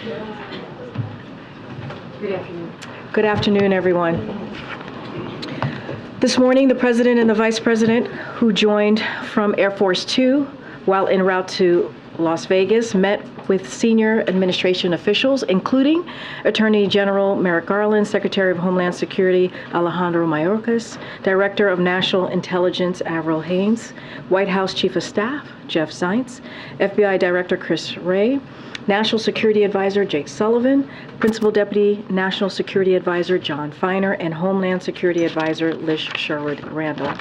Good afternoon. Good afternoon, everyone. This morning, the President and the Vice President, who joined from Air Force Two while en route to Las Vegas, met with senior administration officials, including Attorney General Merrick Garland, Secretary of Homeland Security Alejandro Mayorkas, Director of National Intelligence Avril Haines, White House Chief of Staff Jeff Zients, FBI Director Chris Wray, National Security Advisor Jake Sullivan, Principal Deputy National Security Advisor John Feiner, and Homeland Security Advisor Liz Sherwood Randall.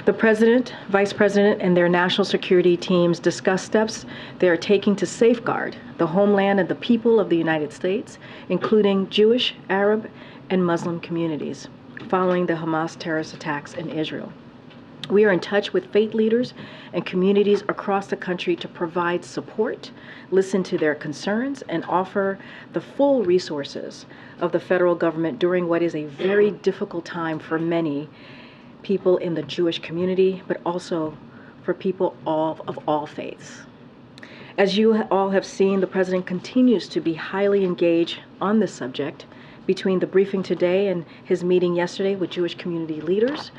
The President, Vice President, and their national security teams discussed steps they are taking to safeguard the homeland and the people of the United States, including Jewish, Arab, and Muslim communities, following the Hamas terrorist attacks in Israel. We are in touch with faith leaders and communities across the country to provide support, listen to their concerns, and offer the full resources of the federal government during what is a very difficult time for many people in the Jewish community, but also for people of all faiths. As you all have seen, the President continues to be highly engaged on this subject. Between the briefing today and his meeting yesterday with Jewish community leaders,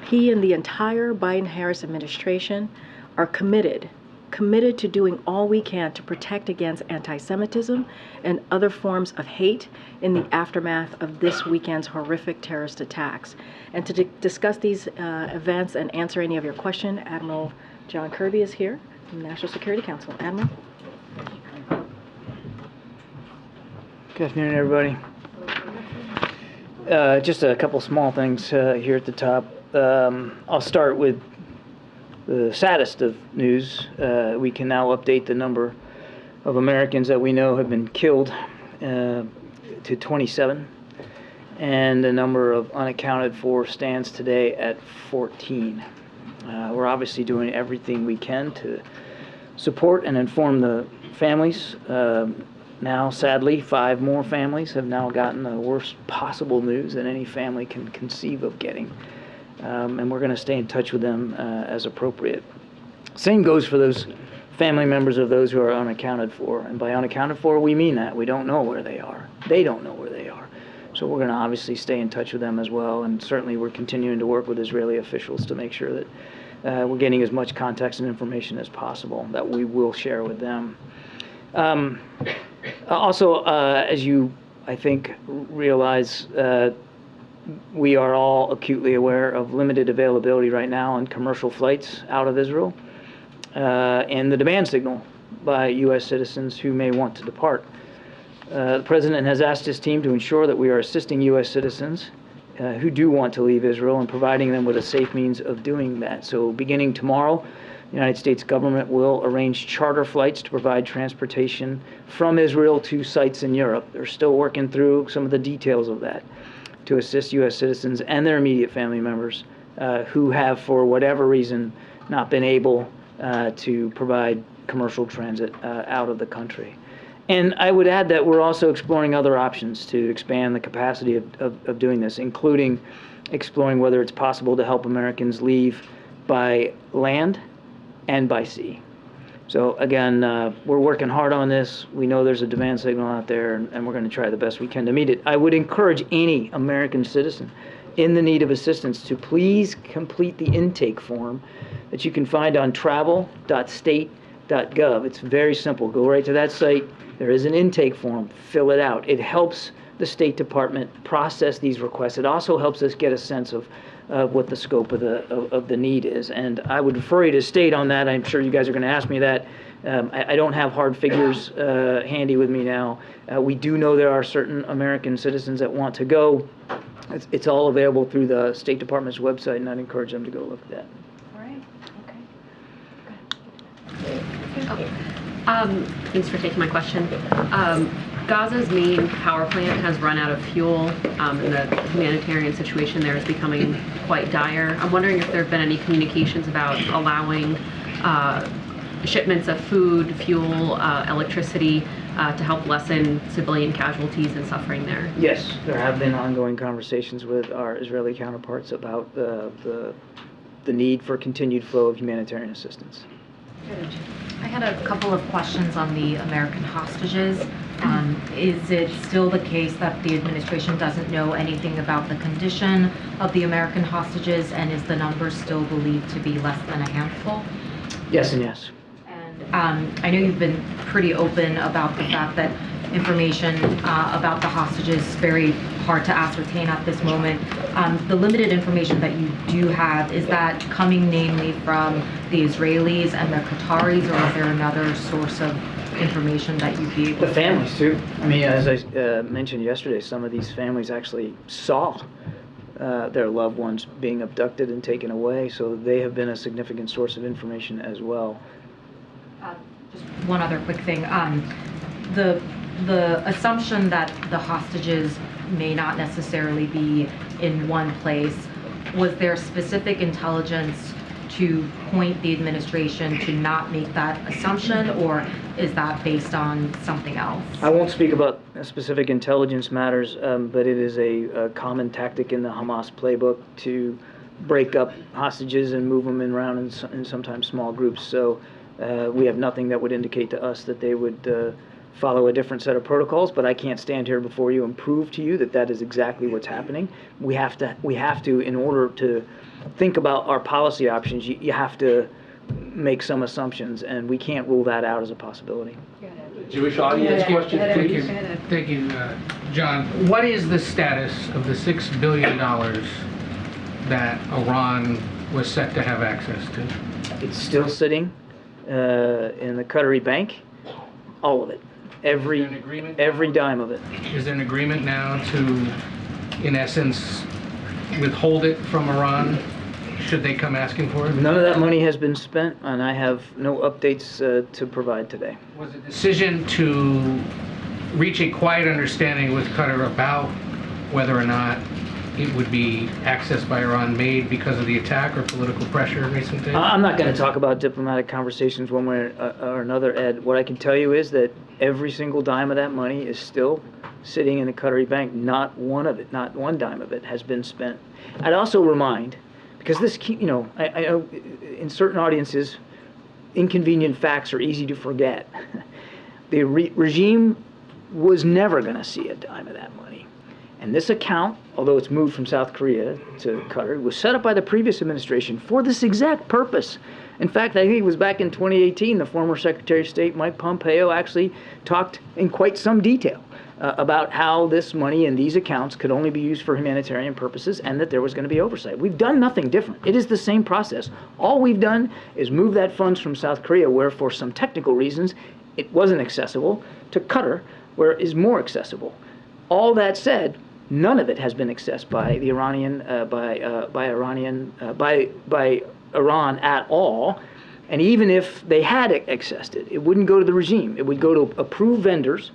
he and the entire Biden-Harris administration are committed to doing all we can to protect against anti-Semitism and other forms of hate in the aftermath of this weekend's horrific terrorist attacks. And to discuss these events and answer any of your questions, Admiral John Kirby is here from the National Security Council. Admiral. Good afternoon, everybody. Just a couple small things here at the top. I'll start with the saddest of news. We can now update the number of Americans that we know have been killed to 27, and the number of unaccounted for stands today at 14. We're obviously doing everything we can to support and inform the families. Now, sadly, 5 more families have now gotten the worst possible news that any family can conceive of getting. And we're going to stay in touch with them as appropriate. Same goes for those family members of those who are unaccounted for. And by unaccounted for, we mean that. We don't know where they are. They don't know where they are. So we're going to obviously stay in touch with them as well. And certainly we're continuing to work with Israeli officials to make sure that we're getting as much context and information as possible that we will share with them. Also, as you, I think, realize, we are all acutely aware of limited availability right now on commercial flights out of Israel and the demand signal by U.S. citizens who may want to depart. The President has asked his team to ensure that we are assisting U.S. citizens who do want to leave Israel and providing them with a safe means of doing that. So beginning tomorrow, the United States government will arrange charter flights to provide transportation from Israel to sites in Europe. They're still working through some of the details of that to assist U.S. citizens and their immediate family members who have, for whatever reason, not been able to provide commercial transit out of the country. And I would add that we're also exploring other options to expand the capacity of doing this, including exploring whether it's possible to help Americans leave by land and by sea. So again, we're working hard on this. We know there's a demand signal out there, and we're going to try the best we can to meet it. I would encourage any American citizen in the need of assistance to please complete the intake form that you can find on travel.state.gov. It's very simple. Go right to that site. There is an intake form. Fill it out. It helps the State Department process these requests. It also helps us get a sense of what the scope of the need is. And I would refer you to state on that. I'm sure you guys are going to ask me that. I don't have hard figures handy with me now. We do know there are certain American citizens that want to go. It's all available through the State Department's website, and I'd encourage them to go look at that. All right. Okay. Thanks for taking my question. Gaza's main power plant has run out of fuel, and the humanitarian situation there is becoming quite dire. I'm wondering if there have been any communications about allowing shipments of food, fuel, electricity to help lessen civilian casualties and suffering there. Yes, there have been ongoing conversations with our Israeli counterparts about the need for continued flow of humanitarian assistance. I had a couple of questions on the American hostages. Is it still the case that the administration doesn't know anything about the condition of the American hostages, and is the number still believed to be less than a handful? Yes and yes. And I know you've been pretty open about the fact that information about the hostages is very hard to ascertain at this moment. The limited information that you do have, is that coming namely from the Israelis and the Qataris, or is there another source of information that you'd be able The families too. I mean, as I mentioned yesterday, some of these families actually saw their loved ones being abducted and taken away, so they have been a significant source of information as well. Just one other quick thing. The assumption that the hostages may not necessarily be in one place, was there specific intelligence to point the administration to not make that assumption, or is that based on something else? I won't speak about specific intelligence matters, but it is a common tactic in the Hamas playbook to break up hostages and move them around in sometimes small groups. So we have nothing that would indicate to us that they would follow a different set of protocols, but I can't stand here before you and prove to you that that is exactly what's happening. We have to, in order to think about our policy options, you have to make some assumptions, and we can't rule that out as a possibility. Jewish audience question, please. Thank you, John. What is the status of the $6 billion that Iran was set to have access to? It's still sitting in the Qatari bank, all of it. Every dime of it. Is there an agreement now to, in essence, withhold it from Iran should they come asking for it? None of that money has been spent, and I have no updates to provide today. Was the decision to reach a quiet understanding with Qatar about whether or not it would be accessed by Iran made because of the attack or political pressure in recent days? I'm not going to talk about diplomatic conversations one way or another, Ed. What I can tell you is that every single dime of that money is still sitting in the Qatari bank. Not one dime of it has been spent. I'd also remind, because this, I know in certain audiences, inconvenient facts are easy to forget. The regime was never going to see a dime of that money. And this account, although it's moved from South Korea to Qatar, was set up by the previous administration for this exact purpose. In fact, I think it was back in 2018, the former Secretary of State, Mike Pompeo, actually talked in quite some detail about how this money in these accounts could only be used for humanitarian purposes and that there was going to be oversight. We've done nothing different. It is the same process. All we've done is move that funds from South Korea, where for some technical reasons it wasn't accessible, to Qatar, where it is more accessible. All that said, none of it has been accessed by the by Iran at all. And even if they had accessed it, it wouldn't go to the regime. It would go to approved vendors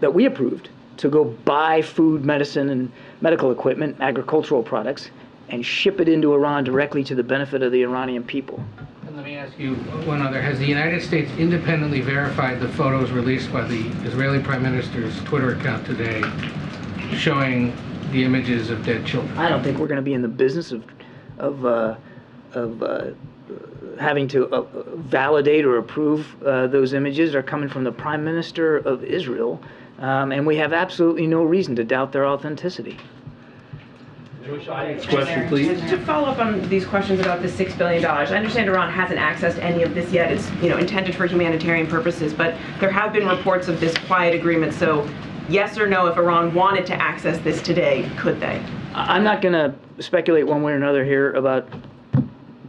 that we approved to go buy food, medicine, and medical equipment, agricultural products, and ship it into Iran directly to the benefit of the Iranian people. And let me ask you one other. Has the United States independently verified the photos released by the Israeli Prime Minister's Twitter account today showing the images of dead children? I don't think we're going to be in the business of having to validate or approve those images. Are coming from the Prime Minister of Israel, and we have absolutely no reason to doubt their authenticity. Jewish audience question, please. To follow up on these questions about the $6 billion, I understand Iran hasn't accessed any of this yet. It's intended for humanitarian purposes, but there have been reports of this quiet agreement. So, yes or no, if Iran wanted to access this today, could they? I'm not going to speculate one way or another here about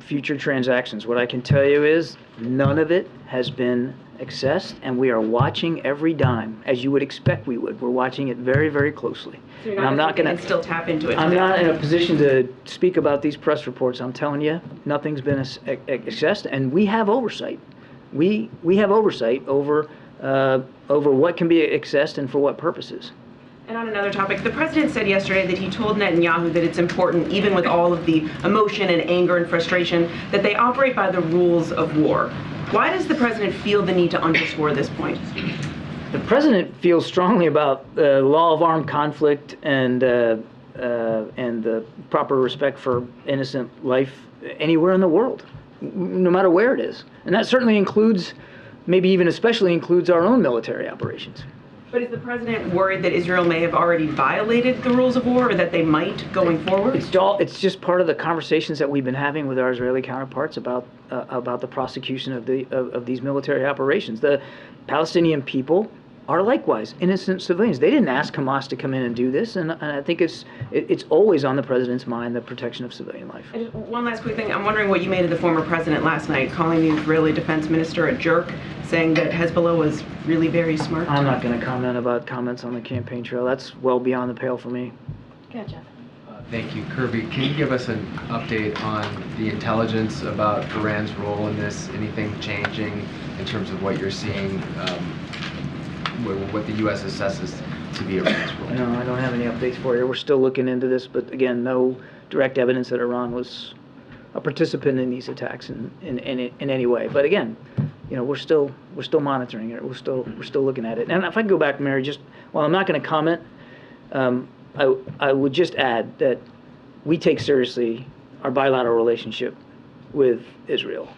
future transactions. What I can tell you is none of it has been accessed, and we are watching every dime, as you would expect we would. We're watching it very, very closely. So you're not going to still tap into it? I'm not in a position to speak about these press reports. I'm telling you, nothing's been accessed, and we have oversight. We have oversight over what can be accessed and for what purposes. And on another topic, the president said yesterday that he told Netanyahu that it's important, even with all of the emotion and anger and frustration, that they operate by the rules of war. Why does the president feel the need to underscore this point? The president feels strongly about the law of armed conflict and the proper respect for innocent life anywhere in the world, no matter where it is. And that certainly includes maybe even especially includes our own military operations. But is the president worried that Israel may have already violated the rules of war, or that they might going forward? It's just part of the conversations that we've been having with our Israeli counterparts about the prosecution of these military operations. The Palestinian people are likewise innocent civilians. They didn't ask Hamas to come in and do this, and I think it's always on the president's mind, the protection of civilian life. And just one last quick thing. I'm wondering what you made of the former president last night, calling the Israeli defense minister a jerk, saying that Hezbollah was really very smart. I'm not going to comment about comments on the campaign trail. That's well beyond the pale for me. Good, Jeff. Thank you. Kirby, can you give us an update on the intelligence about Iran's role in this? Anything changing in terms of what you're seeing, what the U.S. assesses to be Iran's role? No, I don't have any updates for you. We're still looking into this, but again, no direct evidence that Iran was a participant in these attacks in any way. But again, we're still monitoring it. We're still looking at it. And if I can go back, Mary, just while I'm not going to comment, I would just add that we take seriously our bilateral relationship with Israel.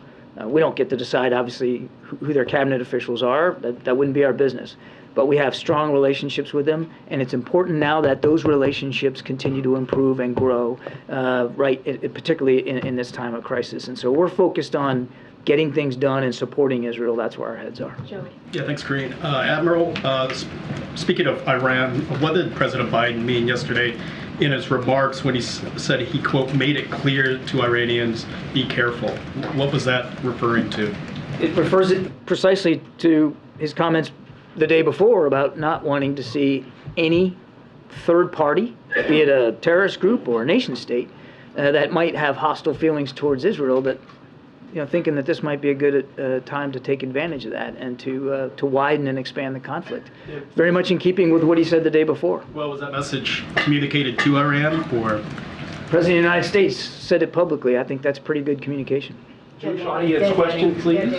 We don't get to decide, obviously, who their cabinet officials are. That wouldn't be our business. But we have strong relationships with them, and it's important now that those relationships continue to improve and grow, particularly in this time of crisis. And so we're focused on getting things done and supporting Israel. That's where our heads are. Joey. Yeah, thanks, Karine. Admiral, speaking of Iran, what did President Biden mean yesterday in his remarks when he said he, quote, made it clear to Iranians, be careful? What was that referring to? It refers precisely to his comments the day before about not wanting to see any third party, be it a terrorist group or a nation state, that might have hostile feelings towards Israel, that thinking that this might be a good time to take advantage of that and to widen and expand the conflict. Very much in keeping with what he said the day before. Well, was that message communicated to Iran, or? The President of the United States said it publicly. I think that's pretty good communication. Jewish audience question, please.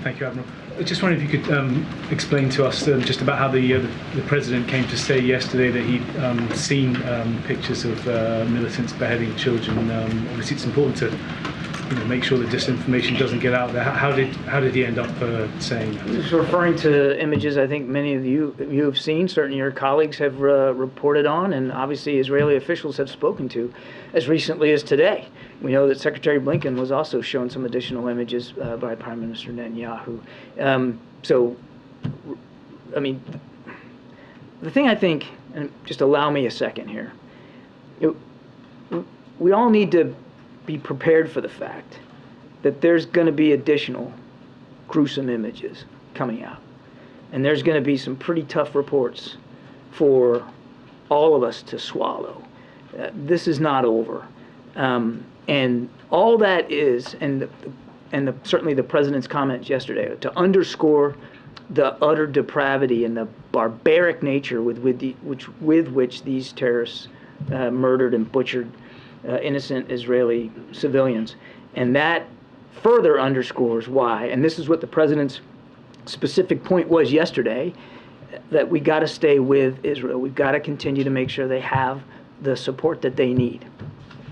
Thank you, Admiral. I just wondered if you could explain to us just about how the President came to say yesterday that he'd seen pictures of militants beheading children. Obviously, it's important to make sure that disinformation doesn't get out there. How did he end up saying that? He's referring to images I think many of you have seen, certainly your colleagues have reported on, and obviously Israeli officials have spoken to as recently as today. We know that Secretary Blinken was also shown some additional images by Prime Minister Netanyahu. The thing I think, and just allow me a second here, we all need to be prepared for the fact that there's going to be additional gruesome images coming out. And there's going to be some pretty tough reports for all of us to swallow. This is not over. And all that is, certainly the President's comments yesterday, to underscore the utter depravity and the barbaric nature with which these terrorists murdered and butchered innocent Israeli civilians. And that further underscores why, and this is what the President's specific point was yesterday, that we got to stay with Israel. We've got to continue to make sure they have the support that they need.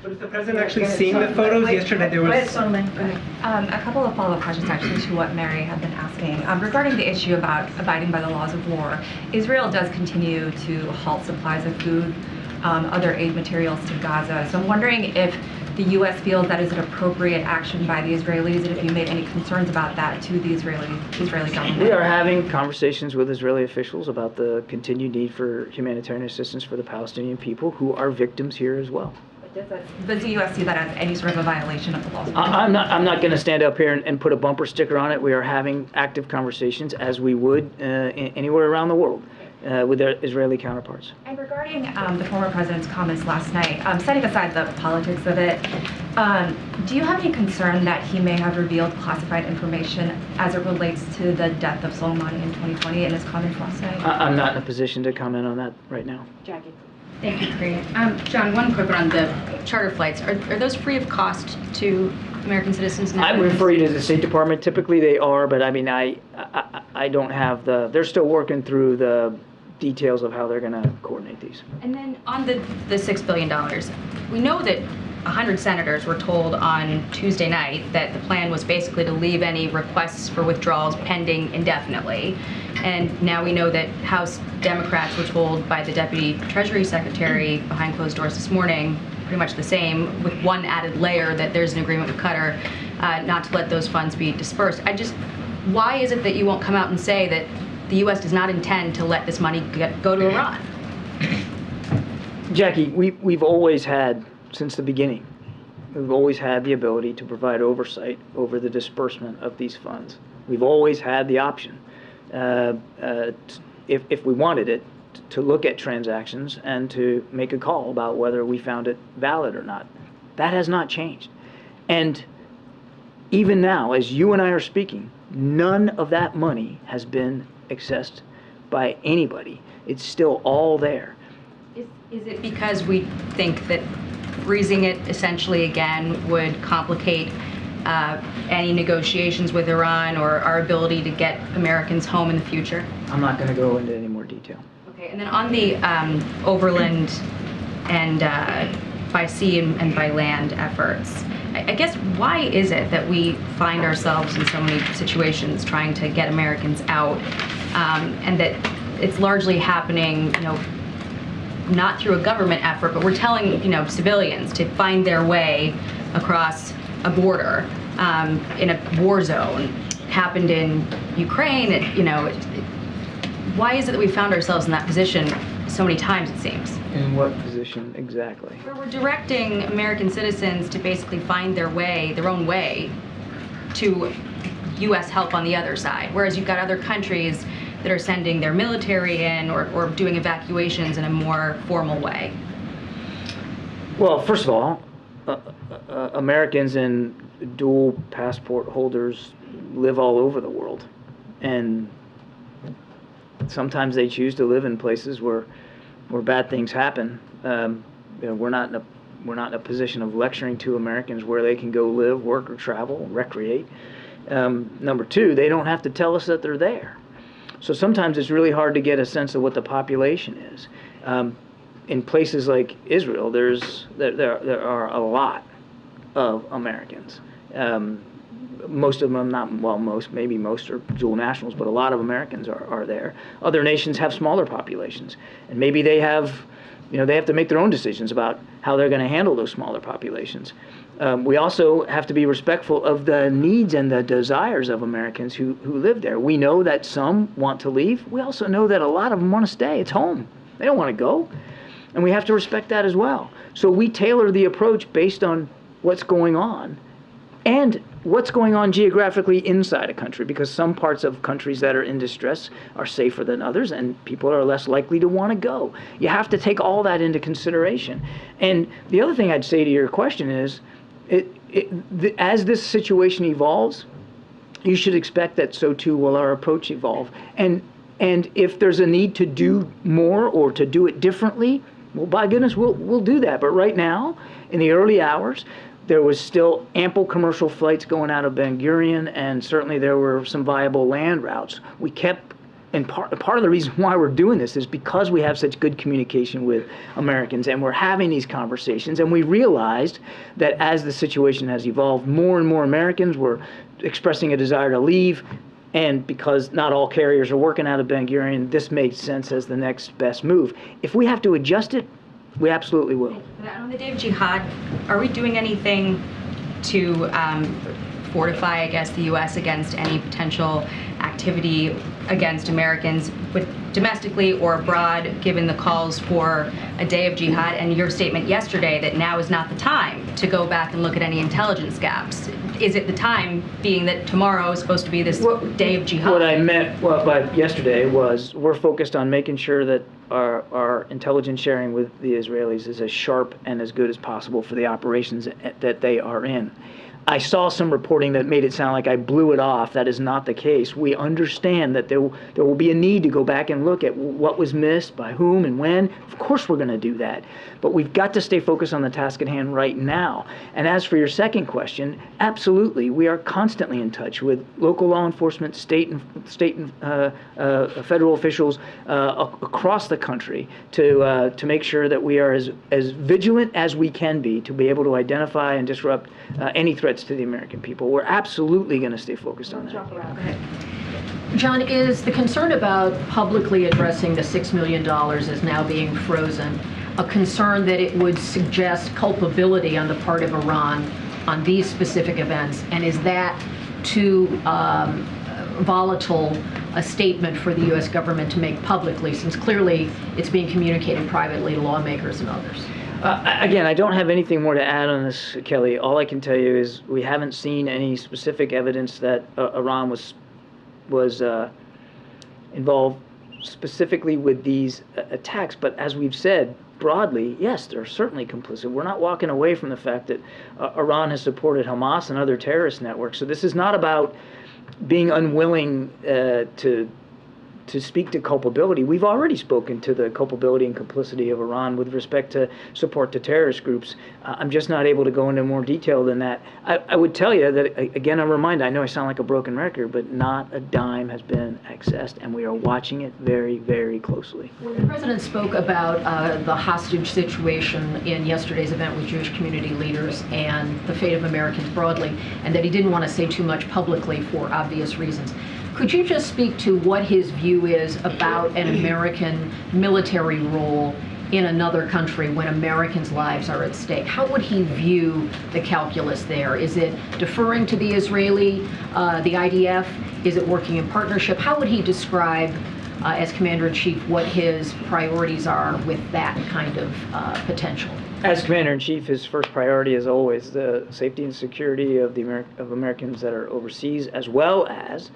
But is the President actually seeing the photos? Yesterday there was... A couple of follow-up questions actually to what Mary had been asking. Regarding the issue about abiding by the laws of war, Israel does continue to halt supplies of food, other aid materials to Gaza. So I'm wondering if the U.S. feels that is an appropriate action by the Israelis, and if you made any concerns about that to the Israeli government. We are having conversations with Israeli officials about the continued need for humanitarian assistance for the Palestinian people who are victims here as well. Does the U.S. see that as any sort of a violation of the laws? I'm not going to stand up here and put a bumper sticker on it. We are having active conversations, as we would anywhere around the world, with their Israeli counterparts. And regarding the former president's comments last night, setting aside the politics of it, do you have any concern that he may have revealed classified information as it relates to the death of Soleimani in 2020 in his comments last night? I'm not in a position to comment on that right now. Jackie. Thank you, Karine. John, one quick one on the charter flights. Are those free of cost to American citizens? I would refer you to the State Department. Typically they are, but I mean, I don't have they're still working through the details of how they're going to coordinate these. And then on the $6 billion, we know that 100 senators were told on Tuesday night that the plan was basically to leave any requests for withdrawals pending indefinitely. And now we know that House Democrats were told by the Deputy Treasury Secretary behind closed doors this morning pretty much the same, with one added layer that there's an agreement with Qatar not to let those funds be dispersed. Why is it that you won't come out and say that the U.S. does not intend to let this money go to Iran? Jackie, we've always had, since the beginning, we've always had the ability to provide oversight over the disbursement of these funds. We've always had the option, if we wanted it, to look at transactions and to make a call about whether we found it valid or not. That has not changed. And even now, as you and I are speaking, none of that money has been accessed by anybody. It's still all there. Is it because we think that freezing it essentially again would complicate any negotiations with Iran or our ability to get Americans home in the future? I'm not going to go into any more detail. Okay, and then on the overland and by sea and by land efforts, I guess why is it that we find ourselves in so many situations trying to get Americans out, and that it's largely happening, not through a government effort, but we're telling, civilians to find their way across a border in a war zone. It happened in Ukraine. Why is it that we found ourselves in that position so many times, it seems? In what position exactly? Where we're directing American citizens to basically find their own way to U.S. help on the other side, whereas you've got other countries that are sending their military in or doing evacuations in a more formal way. Well, first of all, Americans and dual passport holders live all over the world, and sometimes they choose to live in places where bad things happen. We're not in a position of lecturing to Americans where they can go live, work, or travel, recreate. Number two, they don't have to tell us that they're there. So sometimes it's really hard to get a sense of what the population is. In places like Israel, there are a lot of Americans. Most of them, maybe most are dual nationals, but a lot of Americans are there. Other nations have smaller populations, and maybe they have to make their own decisions about how they're going to handle those smaller populations. We also have to be respectful of the needs and the desires of Americans who live there. We know that some want to leave. We also know that a lot of them want to stay. It's home. They don't want to go. And we have to respect that as well. So we tailor the approach based on what's going on and what's going on geographically inside a country, because some parts of countries that are in distress are safer than others, and people are less likely to want to go. You have to take all that into consideration. And the other thing I'd say to your question is, as this situation evolves, you should expect that so too will our approach evolve. And if there's a need to do more or to do it differently, well, by goodness, we'll do that. But right now, in the early hours, there was still ample commercial flights going out of Ben Gurion, and certainly there were some viable land routes. We kept, and part of the reason why we're doing this is because we have such good communication with Americans, and we're having these conversations, and we realized that as the situation has evolved, more and more Americans were expressing a desire to leave, and because not all carriers are working out of Ben Gurion, this made sense as the next best move. If we have to adjust it, we absolutely will. On the day of jihad, are we doing anything to fortify, I guess, the U.S. against any potential activity against Americans, domestically or abroad, given the calls for a day of jihad and your statement yesterday that now is not the time to go back and look at any intelligence gaps? Is it the time, being that tomorrow is supposed to be this day of jihad? What I meant by yesterday was we're focused on making sure that our intelligence sharing with the Israelis is as sharp and as good as possible for the operations that they are in. I saw some reporting that made it sound like I blew it off. That is not the case. We understand that there will be a need to go back and look at what was missed, by whom, and when. Of course we're going to do that. But we've got to stay focused on the task at hand right now. And as for your second question, absolutely, we are constantly in touch with local law enforcement, state and federal officials across the country to make sure that we are as vigilant as we can be to be able to identify and disrupt any threats to the American people. We're absolutely going to stay focused on that. John, is the concern about publicly addressing the $6 million as now being frozen a concern that it would suggest culpability on the part of Iran on these specific events? And is that too volatile a statement for the U.S. government to make publicly, since clearly it's being communicated privately to lawmakers and others? Again, I don't have anything more to add on this, Kelly. All I can tell you is we haven't seen any specific evidence that Iran was involved specifically with these attacks. But as we've said, broadly, yes, they're certainly complicit. We're not walking away from the fact that Iran has supported Hamas and other terrorist networks. So this is not about being unwilling to speak to culpability. We've already spoken to the culpability and complicity of Iran with respect to support to terrorist groups. I'm just not able to go into more detail than that. I would tell you that, again, I'm reminded, I know I sound like a broken record, but not a dime has been accessed, and we are watching it very, very closely. When the president spoke about the hostage situation in yesterday's event with Jewish community leaders and the fate of Americans broadly, and that he didn't want to say too much publicly for obvious reasons, could you just speak to what his view is about an American military role in another country when Americans' lives are at stake? How would he view the calculus there? Is it deferring to the Israeli, the IDF? Is it working in partnership? How would he describe, as Commander-in-Chief, what his priorities are with that kind of potential? As Commander-in-Chief, his first priority is always the safety and security of Americans that are overseas, as well as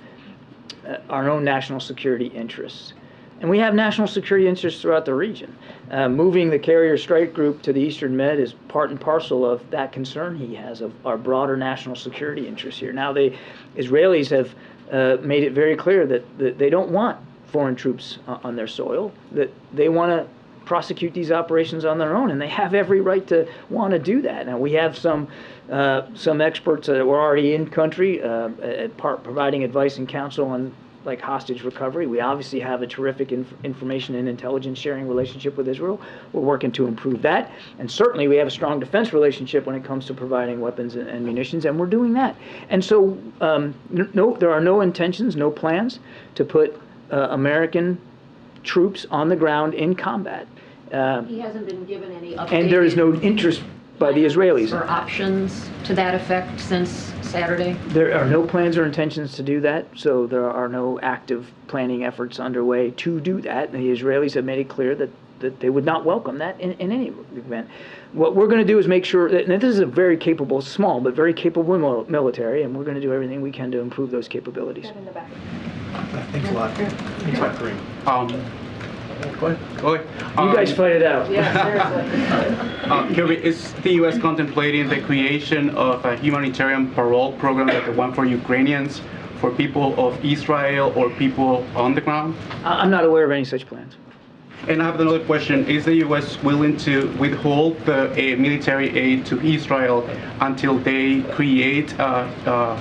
our own national security interests. And we have national security interests throughout the region. Moving the carrier strike group to the Eastern Med is part and parcel of that concern he has of our broader national security interests here. Now, the Israelis have made it very clear that they don't want foreign troops on their soil, that they want to prosecute these operations on their own, and they have every right to want to do that. Now, we have some experts that were already in country providing advice and counsel on like hostage recovery. We obviously have a terrific information and intelligence sharing relationship with Israel. We're working to improve that. And certainly we have a strong defense relationship when it comes to providing weapons and munitions, and we're doing that. And so no, there are no intentions, no plans to put American troops on the ground in combat. He hasn't been given any updated... And there is no interest by the Israelis. Or options to that effect since Saturday? There are no plans or intentions to do that, so there are no active planning efforts underway to do that. And the Israelis have made it clear that they would not welcome that in any event. What we're going to do is make sure that, and this is a very capable, small, but very capable military, and we're going to do everything we can to improve those capabilities. Thanks a lot. Thanks a lot, Karine. Go ahead. You guys fight it out. Kirby, is the U.S. contemplating the creation of a humanitarian parole program like the one for Ukrainians, for people of Israel or people on the ground? I'm not aware of any such plans. And I have another question. Is the U.S. willing to withhold the military aid to Israel until they create a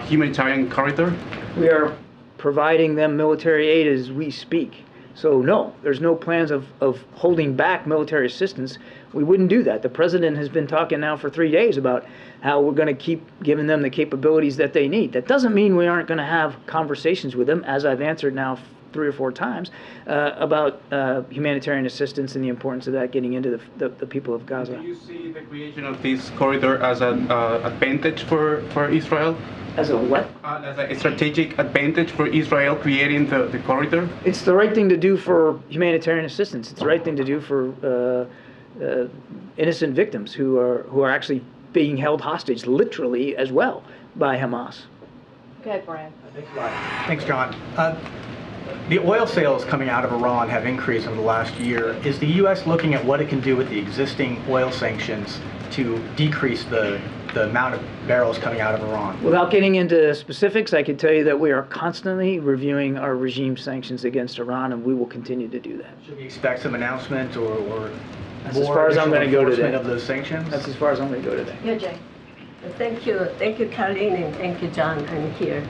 humanitarian corridor? We are providing them military aid as we speak. So no, there's no plans of holding back military assistance. We wouldn't do that. The president has been talking now for 3 days about how we're going to keep giving them the capabilities that they need. That doesn't mean we aren't going to have conversations with them, as I've answered now 3 or 4 times, about humanitarian assistance and the importance of that getting into the people of Gaza. Do you see the creation of this corridor as an advantage for Israel? As a what? As a strategic advantage for Israel creating the corridor? It's the right thing to do for humanitarian assistance. It's the right thing to do for innocent victims who are actually being held hostage, literally as well, by Hamas. Go ahead, Brian. Thanks, John. The oil sales coming out of Iran have increased over the last year. Is the U.S. looking at what it can do with the existing oil sanctions to decrease the the amount of barrels coming out of Iran? Without getting into specifics, I can tell you that we are constantly reviewing our regime sanctions against Iran, and we will continue to do that. Should we expect some announcement or That's as far as I'm going to go today. Of those sanctions? That's as far as I'm going to go today. Yeah, Jay. Thank you, Karine, and thank you, John. I'm here.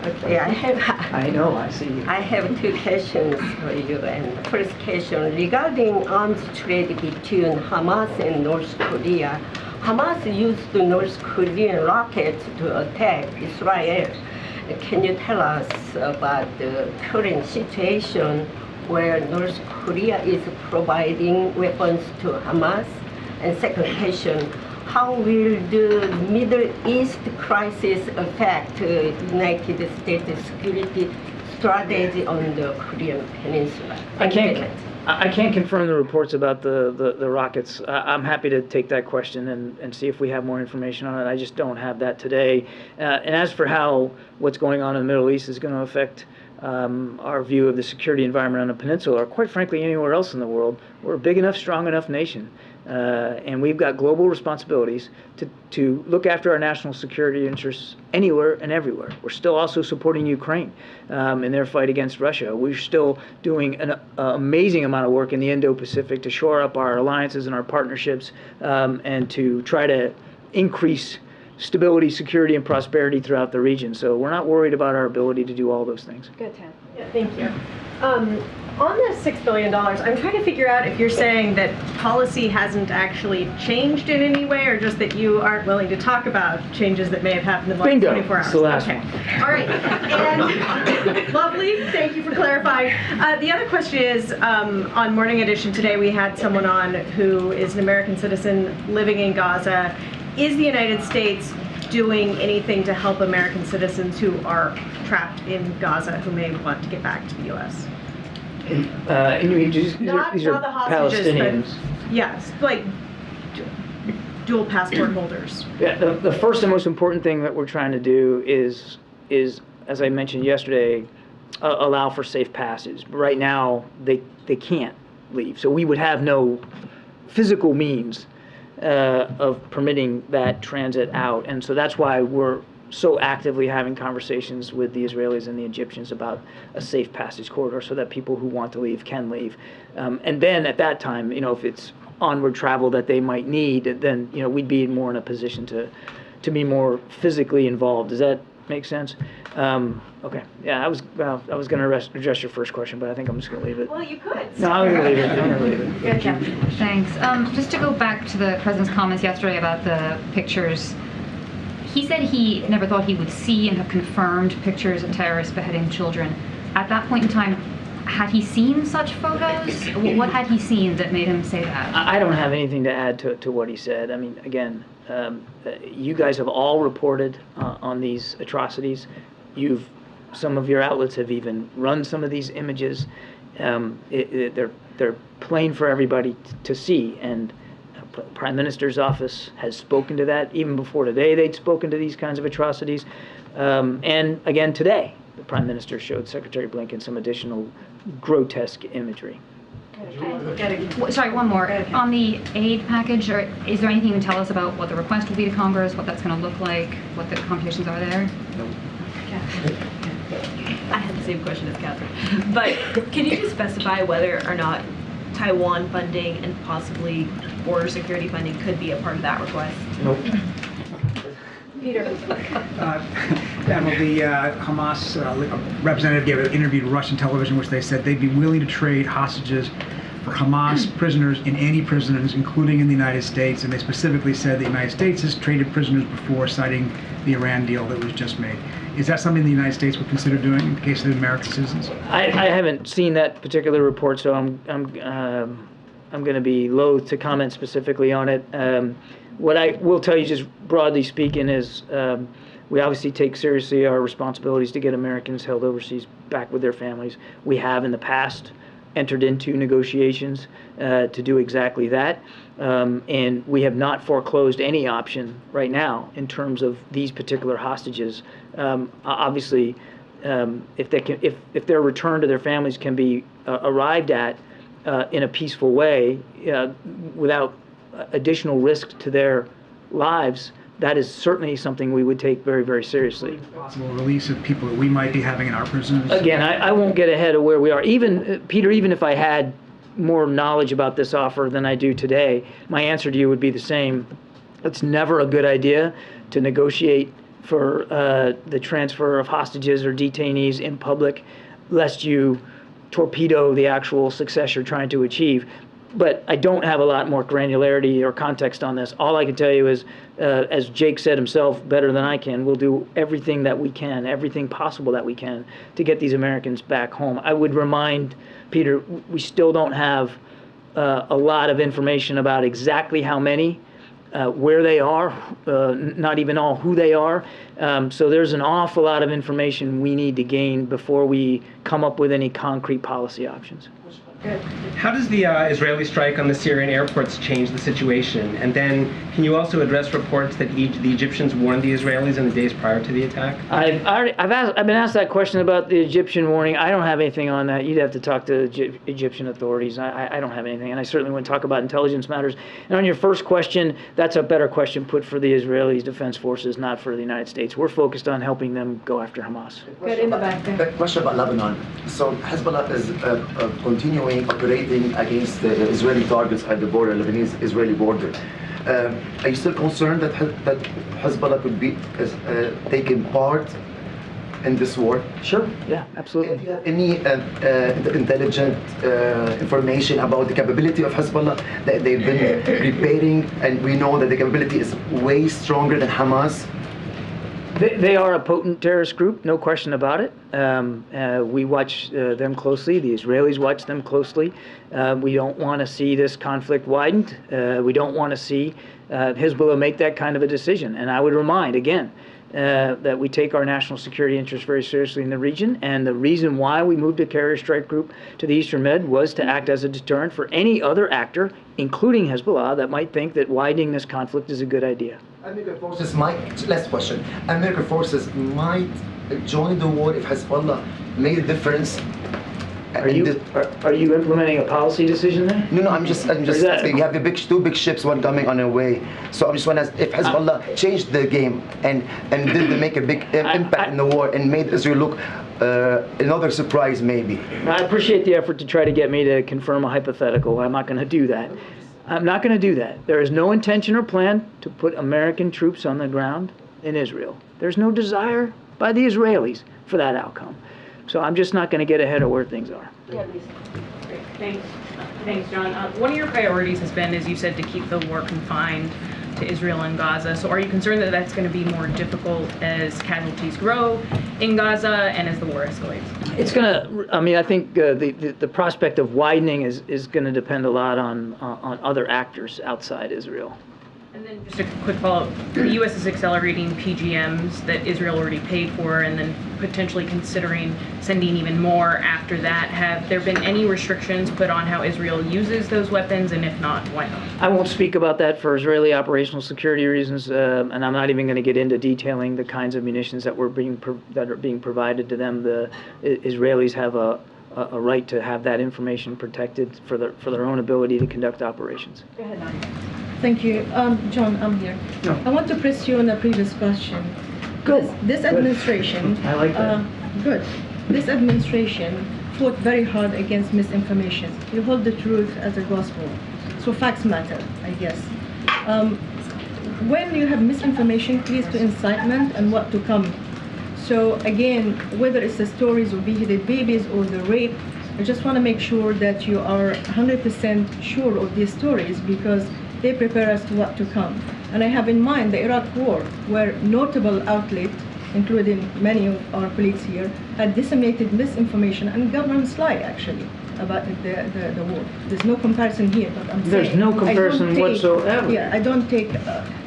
Okay, I know, I see you. I have two questions for you. And first question regarding arms trade between Hamas and North Korea. Hamas used the North Korean rockets to attack Israel. Can you tell us about the current situation where North Korea is providing weapons to Hamas? And second question, how will the Middle East crisis affect United States security strategy on the Korean Peninsula? I can't confirm the reports about the rockets. I'm happy to take that question and see if we have more information on it. I just don't have that today. And as for how what's going on in the Middle East is going to affect our view of the security environment on the peninsula, or quite frankly anywhere else in the world, we're a big enough, strong enough nation. And we've got global responsibilities to look after our national security interests anywhere and everywhere. We're still also supporting Ukraine in their fight against Russia. We're still doing an amazing amount of work in the Indo-Pacific to shore up our alliances and our partnerships and to try to increase stability, security, and prosperity throughout the region. So we're not worried about our ability to do all those things. Good, Ted. Yeah, thank you. On the $6 billion, I'm trying to figure out if you're saying that policy hasn't actually changed in any way, or just that you aren't willing to talk about changes that may have happened in the last 24 hours. It's the last one. All right. And lovely. Thank you for clarifying. The other question is, on Morning Edition today, we had someone on who is an American citizen living in Gaza. Is the United States doing anything to help American citizens who are trapped in Gaza who may want to get back to the U.S.? These are the hostages, Palestinians. but yes, like dual passport holders. Yeah, the first and most important thing that we're trying to do is as I mentioned yesterday, allow for safe passage. Right now, they can't leave, so we would have no physical means of permitting that transit out, and so that's why we're so actively having conversations with the Israelis and the Egyptians about a safe passage corridor so that people who want to leave can leave. And then at that time, if it's onward travel that they might need, then, we'd be more in a position to be more physically involved. Does that make sense? Okay. Yeah, I was going to address your first question, but I think I'm just going to leave it. Well, you could. No, I'm going to leave it. I'm going to leave it. Good, Jeff. Thanks. Just to go back to the president's comments yesterday about the pictures, he said he never thought he would see and have confirmed pictures of terrorists beheading children. At that point in time, had he seen such photos? What had he seen that made him say that? I don't have anything to add to what he said. I mean, again, you guys have all reported on these atrocities. Some of your outlets have even run some of these images. They're plain for everybody to see, and Prime Minister's office has spoken to that. Even before today, they'd spoken to these kinds of atrocities. And again, today, the Prime Minister showed Secretary Blinken some additional grotesque imagery. Sorry, one more. On the aid package, is there anything you can tell us about what the request will be to Congress, what that's going to look like, what the conversations are there? Nope. I had the same question as Catherine. But can you just specify whether or not Taiwan funding and possibly border security funding could be a part of that request? Nope. Peter. Admiral, the Hamas representative gave an interview to Russian television, which they said they'd be willing to trade hostages for Hamas prisoners in any prisoners, including in the United States. And they specifically said the United States has traded prisoners before, citing the Iran deal that was just made. Is that something the United States would consider doing in the case of the American citizens? I haven't seen that particular report, so I'm going to be loath to comment specifically on it. What I will tell you, just broadly speaking, is we obviously take seriously our responsibilities to get Americans held overseas back with their families. We have in the past entered into negotiations to do exactly that, and we have not foreclosed any option right now in terms of these particular hostages. Obviously, if their return to their families can be arrived at in a peaceful way without additional risk to their lives, that is certainly something we would take very, very seriously. Possible release of people that we might be having in our prisons? Again, I won't get ahead of where we are. Even, Peter, even if I had more knowledge about this offer than I do today, my answer to you would be the same. It's never a good idea to negotiate for the transfer of hostages or detainees in public, lest you torpedo the actual success you're trying to achieve. But I don't have a lot more granularity or context on this. All I can tell you is, as Jake said himself better than I can, we'll do everything that we can, everything possible that we can, to get these Americans back home. I would remind Peter, we still don't have a lot of information about exactly how many, where they are, not even all who they are. So there's an awful lot of information we need to gain before we come up with any concrete policy options. How does the Israeli strike on the Syrian airports change the situation? And then, can you also address reports that the Egyptians warned the Israelis in the days prior to the attack? I've been asked that question about the Egyptian warning. I don't have anything on that. You'd have to talk to Egyptian authorities. I don't have anything, and I certainly wouldn't talk about intelligence matters. And on your first question, that's a better question put for the Israelis' defense forces, not for the United States. We're focused on helping them go after Hamas. Good, in the back there. Question about Lebanon. So Hezbollah is continuing operating against the Israeli targets at the border, Lebanese-Israeli border. Are you still concerned that Hezbollah could be taking part in this war? Sure, yeah, absolutely. Do you have any intelligent information about the capability of Hezbollah that they've been preparing, and we know that the capability is way stronger than Hamas? They are a potent terrorist group, no question about it. We watch them closely. The Israelis watch them closely. We don't want to see this conflict widened. We don't want to see Hezbollah make that kind of a decision. And I would remind, again, that we take our national security interests very seriously in the region. And the reason why we moved a carrier strike group to the Eastern Med was to act as a deterrent for any other actor, including Hezbollah, that might think that widening this conflict is a good idea. American forces might, last question, American forces might join the war if Hezbollah made a difference. Are you implementing a policy decision there? No, I'm just asking. You have two big ships, one coming on their way. So I'm just wondering if Hezbollah changed the game and did make a big impact in the war and made Israel look another surprise maybe. I appreciate the effort to try to get me to confirm a hypothetical. I'm not going to do that. I'm not going to do that. There is no intention or plan to put American troops on the ground in Israel. There's no desire by the Israelis for that outcome. So I'm just not going to get ahead of where things are. Yeah, thanks. Thanks, John. One of your priorities has been, as you said, to keep the war confined to Israel and Gaza. So are you concerned that that's going to be more difficult as casualties grow in Gaza and as the war escalates? It's going to, I mean, I think the prospect of widening is going to depend a lot on other actors outside Israel. And then just a quick follow-up. The U.S. is accelerating PGMs that Israel already paid for and then potentially considering sending even more after that. Have there been any restrictions put on how Israel uses those weapons, and if not, why not? I won't speak about that for Israeli operational security reasons, and I'm not even going to get into detailing the kinds of munitions that are being provided to them. The Israelis have a right to have that information protected for their own ability to conduct operations. Go ahead, Nadia. Thank you. John, I'm here. No. I want to press you on a previous question. Good. This administration... I like that. Good. This administration fought very hard against misinformation. You hold the truth as a gospel. So facts matter, I guess. When you have misinformation, it leads to incitement and what to come. So again, whether it's the stories of beheaded babies or the rape, I just want to make sure that you are 100% sure of these stories because they prepare us to what to come. And I have in mind the Iraq War, where notable outlets, including many of our colleagues here, had disseminated misinformation and governments lie, actually, about the war. There's no comparison here, but I'm saying... There's no comparison whatsoever. Yeah, I don't take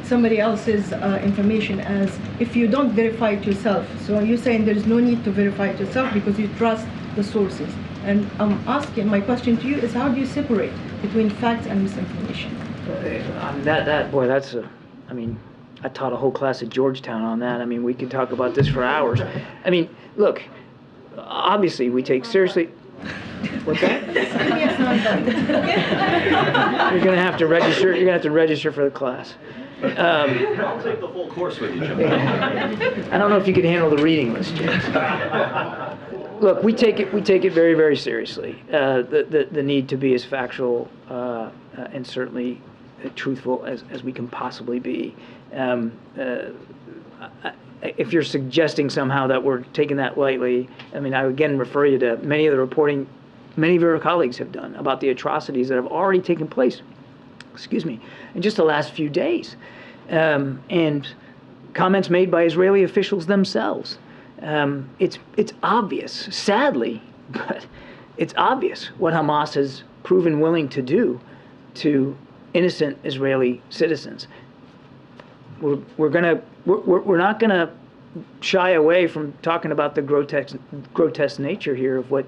somebody else's information as if you don't verify it yourself. So you're saying there's no need to verify it yourself because you trust the sources. And I'm asking, my question to you is how do you separate between facts and misinformation? I mean, I taught a whole class at Georgetown on that. I mean, we could talk about this for hours. I mean, look, obviously we take seriously... What's that? You're going to have to register. You're going to have to register for the class. I'll take the full course with you, Jim. I don't know if you can handle the reading list, James. Look, we take it very, very seriously. The need to be as factual and certainly truthful as we can possibly be. If you're suggesting somehow that we're taking that lightly, I mean, I again refer you to many of the reporting many of your colleagues have done about the atrocities that have already taken place, in just the last few days. And comments made by Israeli officials themselves. It's obvious, sadly, but it's obvious what Hamas has proven willing to do to innocent Israeli citizens. We're not gonna shy away from talking about the grotesque nature here of what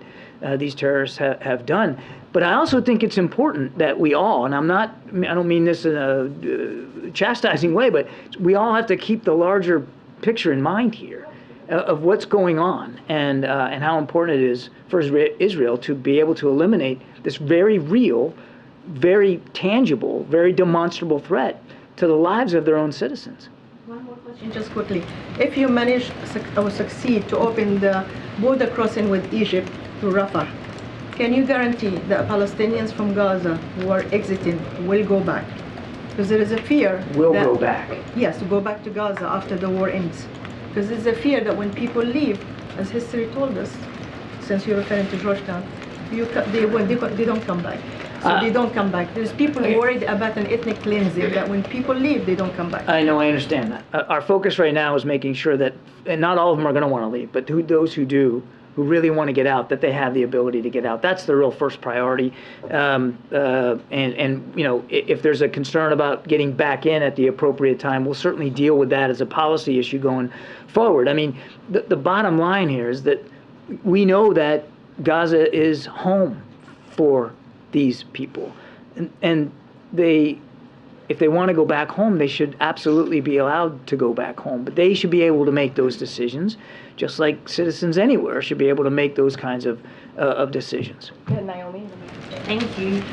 these terrorists have done. But I also think it's important that we all, and I don't mean this in a chastising way, but we all have to keep the larger picture in mind here of what's going on and how important it is for Israel to be able to eliminate this very real, very tangible, very demonstrable threat to the lives of their own citizens. One more question, just quickly. If you manage or succeed to open the border crossing with Egypt to Rafah, can you guarantee that Palestinians from Gaza who are exiting will go back? Because there is a fear will go back. Yes, to go back to Gaza after the war ends. Because there's a fear that when people leave, as history told us, since you're referring to Georgetown, they don't come back. So they don't come back. There's people worried about an ethnic cleansing, that when people leave, they don't come back. I know, I understand that. Our focus right now is making sure that, and not all of them are going to want to leave, but those who do, who really want to get out, that they have the ability to get out. That's the real first priority. And you know, if there's a concern about getting back in at the appropriate time, we'll certainly deal with that as a policy issue going forward. I mean, the bottom line here is that we know that Gaza is home for these people, and if they want to go back home, they should absolutely be allowed to go back home. But they should be able to make those decisions, just like citizens anywhere should be able to make those kinds of decisions. Yeah, Naomi. Thank you.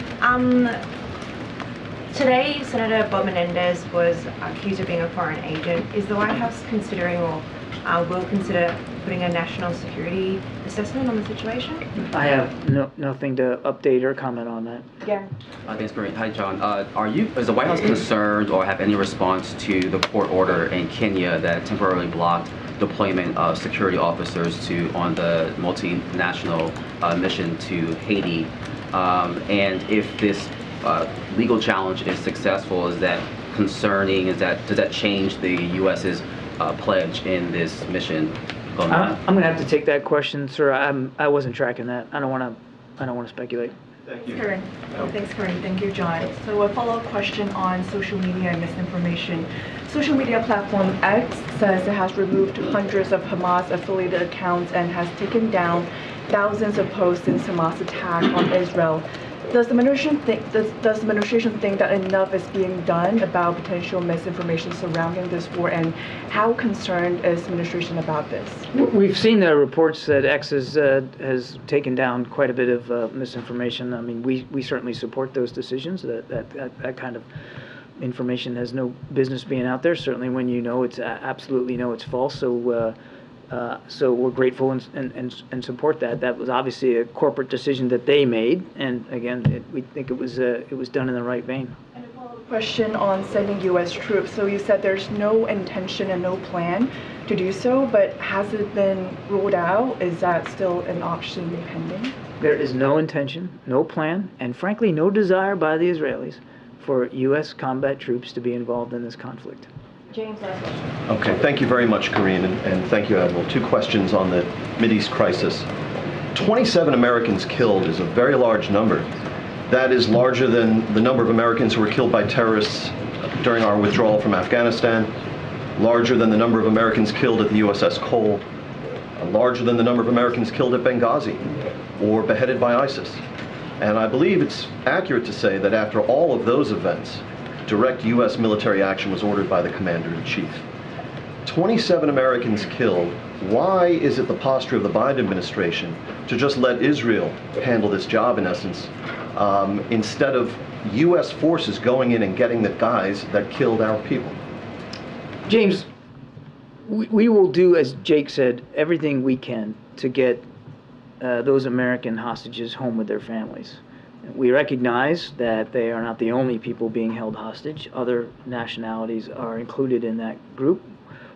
Today, Senator Bob Menendez was accused of being a foreign agent. Is the White House considering or will consider putting a national security assessment on the situation? I have nothing to update or comment on that. Yeah. Thanks, Karine. Hi, John. Is the White House concerned or have any response to the court order in Kenya that temporarily blocked deployment of security officers on the multinational mission to Haiti? And if this legal challenge is successful, is that concerning? Does that change the U.S.'s pledge in this mission? I'm going to have to take that question, sir. I wasn't tracking that. I don't want to speculate. Thank you. Karine. Thanks, Karine. Thank you, John. So a follow-up question on social media and misinformation. Social media platform X says it has removed hundreds of Hamas-affiliated accounts and has taken down thousands of posts since Hamas' attack on Israel. Does the administration think that enough is being done about potential misinformation surrounding this war, and how concerned is the administration about this? We've seen the reports that X has taken down quite a bit of misinformation. I mean, we certainly support those decisions. That kind of information has no business being out there. Certainly, when you know it's absolutely know it's false. So we're grateful and support that. That was obviously a corporate decision that they made, and again, we think it was done in the right vein. And a follow-up question on sending U.S. troops. So you said there's no intention and no plan to do so, but has it been ruled out? Is that still an option pending? There is no intention, no plan, and frankly, no desire by the Israelis for U.S. combat troops to be involved in this conflict. James, last question. Okay, thank you very much, Karine, and thank you, Admiral. 2 questions on the Mideast crisis. 27 Americans killed is a very large number. That is larger than the number of Americans who were killed by terrorists during our withdrawal from Afghanistan, larger than the number of Americans killed at the USS Cole, larger than the number of Americans killed at Benghazi or beheaded by ISIS. And I believe it's accurate to say that after all of those events, direct U.S. military action was ordered by the Commander-in-Chief. 27 Americans killed Why is it the posture of the Biden administration to just let Israel handle this job, in essence, instead of U.S. forces going in and getting the guys that killed our people? James, we will do, as Jake said, everything we can to get those American hostages home with their families. We recognize that they are not the only people being held hostage. Other nationalities are included in that group.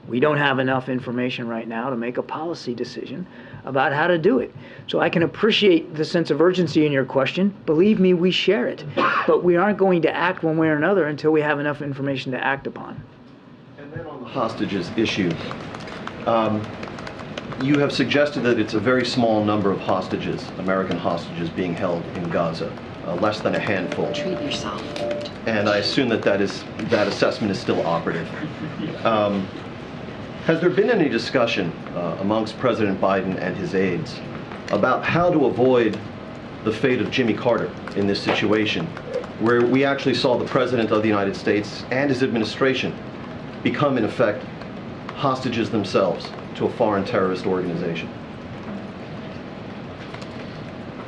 We don't have enough information right now to make a policy decision about how to do it. So I can appreciate the sense of urgency in your question. Believe me, we share it. But we aren't going to act one way or another until we have enough information to act upon. And then on the hostages issue, you have suggested that it's a very small number of hostages, American hostages, being held in Gaza, less than a handful. Treat yourself. And I assume that that assessment is still operative. Has there been any discussion amongst President Biden and his aides about how to avoid the fate of Jimmy Carter in this situation, where we actually saw the President of the United States and his administration become, in effect, hostages themselves to a foreign terrorist organization?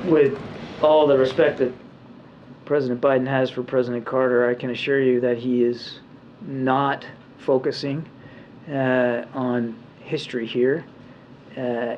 With all the respect that President Biden has for President Carter, I can assure you that he is not focusing on history here,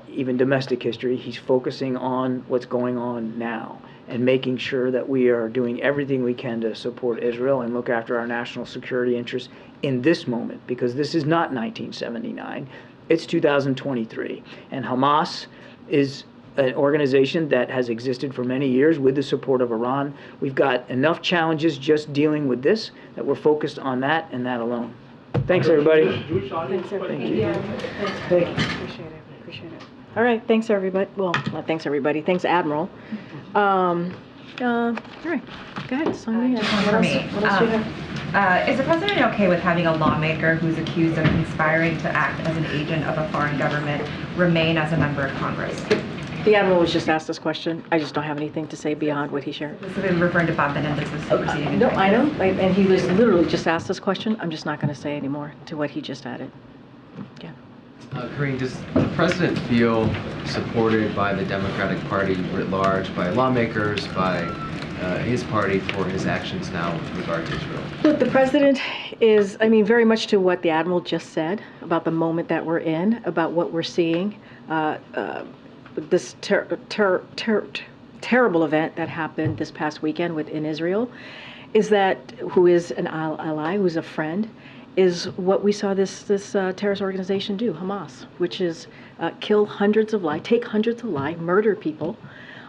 even domestic history. He's focusing on what's going on now and making sure that we are doing everything we can to support Israel and look after our national security interests in this moment, because this is not 1979, it's 2023. And Hamas is an organization that has existed for many years with the support of Iran. We've got enough challenges just dealing with this that we're focused on that and that alone. Thanks, everybody. Thanks, everybody. Thank you. Thank you. Appreciate it. Appreciate it. All right. Thanks, everybody. Well, not thanks, everybody. Thanks, Admiral. All right. Go ahead, Sonia. Just one for me. What else do you have? Is the president okay with having a lawmaker who's accused of conspiring to act as an agent of a foreign government remain as a member of Congress? The Admiral was just asked this question. I just don't have anything to say beyond what he shared. Specifically referring to Bob Menendez's superseding. No, I know. And he was literally just asked this question. I'm just not going to say any more to what he just added. Yeah. Karine, does the president feel supported by the Democratic Party writ large, by lawmakers, by his party for his actions now with regard to Israel? Look, the president is, very much to what the Admiral just said about the moment that we're in, about what we're seeing. This terrible event that happened this past weekend in Israel, is that who is an ally, who's a friend, is what we saw this terrorist organization do, Hamas, which is kill hundreds of lives, take hundreds of lives, murder people,